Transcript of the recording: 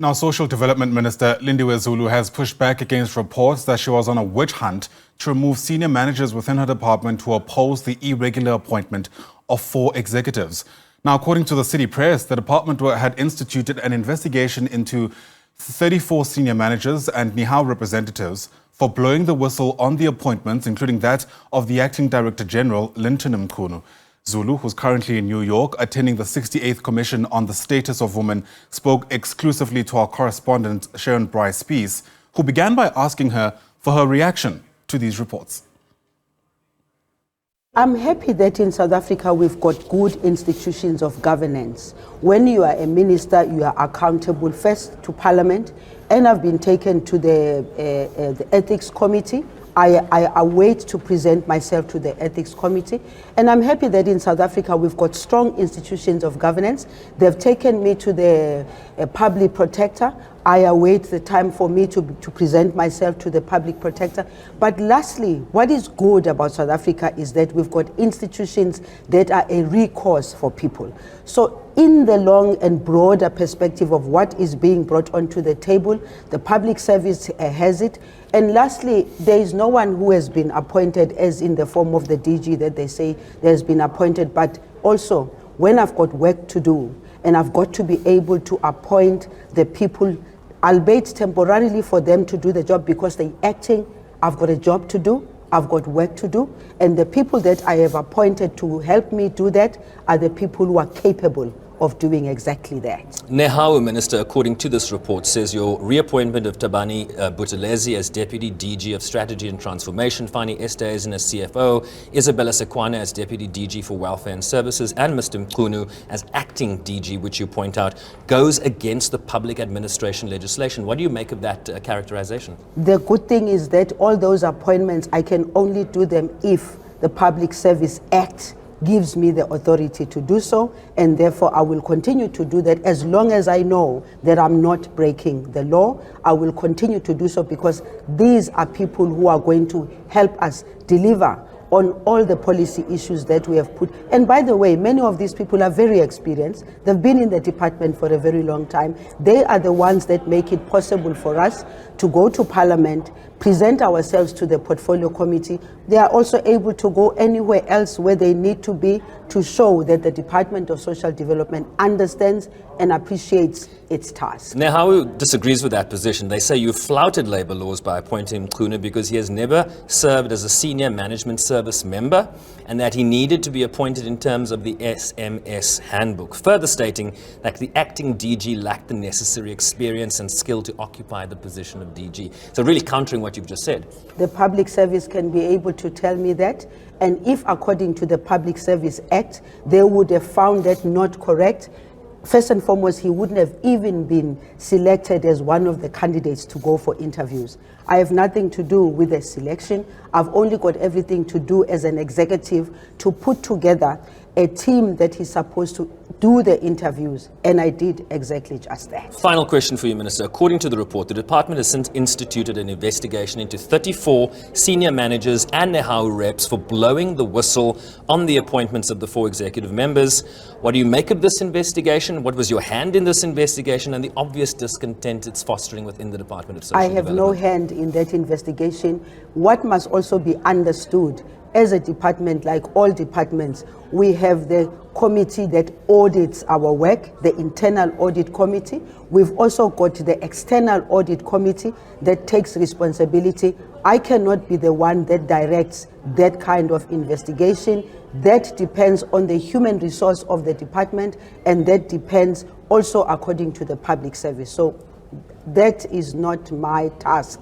Now, Social Development Minister Lindiwe Zulu has pushed back against reports that she was on a witch hunt to remove senior managers within her department who opposed the irregular appointment of 4 executives. Now, according to the city press, the department had instituted an investigation into 34 senior managers and Nehawu representatives for blowing the whistle on the appointments, including that of the acting Director-General Linton Mchunu. Zulu, who's currently in New York attending the 68th Commission on the Status of Women, spoke exclusively to our correspondent Sherwin Bryce-Pease, who began by asking her for her reaction to these reports. I'm happy that in South Africa we've got good institutions of governance. When you are a minister, you are accountable first to Parliament, and I've been taken to the Ethics Committee. I await to present myself to the Ethics Committee, and I'm happy that in South Africa we've got strong institutions of governance. They've taken me to the Public Protector. I await the time for me to present myself to the Public Protector. But lastly, what is good about South Africa is that we've got institutions that are a recourse for people. So in the long and broader perspective of what is being brought onto the table, the public service has it. And lastly, there is no one who has been appointed as in the form of the DG that they say there's been appointed, but also when I've got work to do and I've got to be able to appoint the people, albeit temporarily for them to do the job because they're acting, I've got a job to do, I've got work to do, and the people that I have appointed to help me do that are the people who are capable of doing exactly that. Nehawu, Minister, according to this report, says your reappointment of Tabani Buthelezi as Deputy DG of Strategy and Transformation, Fani Esterhuizen as CFO, Isabella Sekwana as Deputy DG for Welfare and Services, and Mr. Mchunu as Acting DG, which you point out, goes against the public administration legislation. What do you make of that characterization? The good thing is that all those appointments, I can only do them if the Public Service Act gives me the authority to do so, and therefore I will continue to do that as long as I know that I'm not breaking the law. I will continue to do so because these are people who are going to help us deliver on all the policy issues that we have put. And by the way, many of these people are very experienced. They've been in the department for a very long time. They are the ones that make it possible for us to go to Parliament, present ourselves to the Portfolio Committee. They are also able to go anywhere else where they need to be to show that the Department of Social Development understands and appreciates its task. Nehawu disagrees with that position. They say you flouted labour laws by appointing Mchunu because he has never served as a senior management service member and that he needed to be appointed in terms of the SMS handbook, further stating that the acting DG lacked the necessary experience and skill to occupy the position of DG. So really countering what you've just said. The public service can be able to tell me that, and if according to the Public Service Act, they would have found that not correct, first and foremost, he wouldn't have even been selected as one of the candidates to go for interviews. I have nothing to do with the selection. I've only got everything to do as an executive to put together a team that is supposed to do the interviews, and I did exactly just that. Final question for you, Minister. According to the report, the department has since instituted an investigation into 34 senior managers and Nehawu reps for blowing the whistle on the appointments of the 4 executive members. What do you make of this investigation? What was your hand in this investigation and the obvious discontent it's fostering within the Department of Social Development? I have no hand in that investigation. What must also be understood, as a department, like all departments, we have the committee that audits our work, the internal audit committee. We've also got the external audit committee that takes responsibility. I cannot be the one that directs that kind of investigation. That depends on the human resource of the department, and that depends also according to the public service. So that is not my task.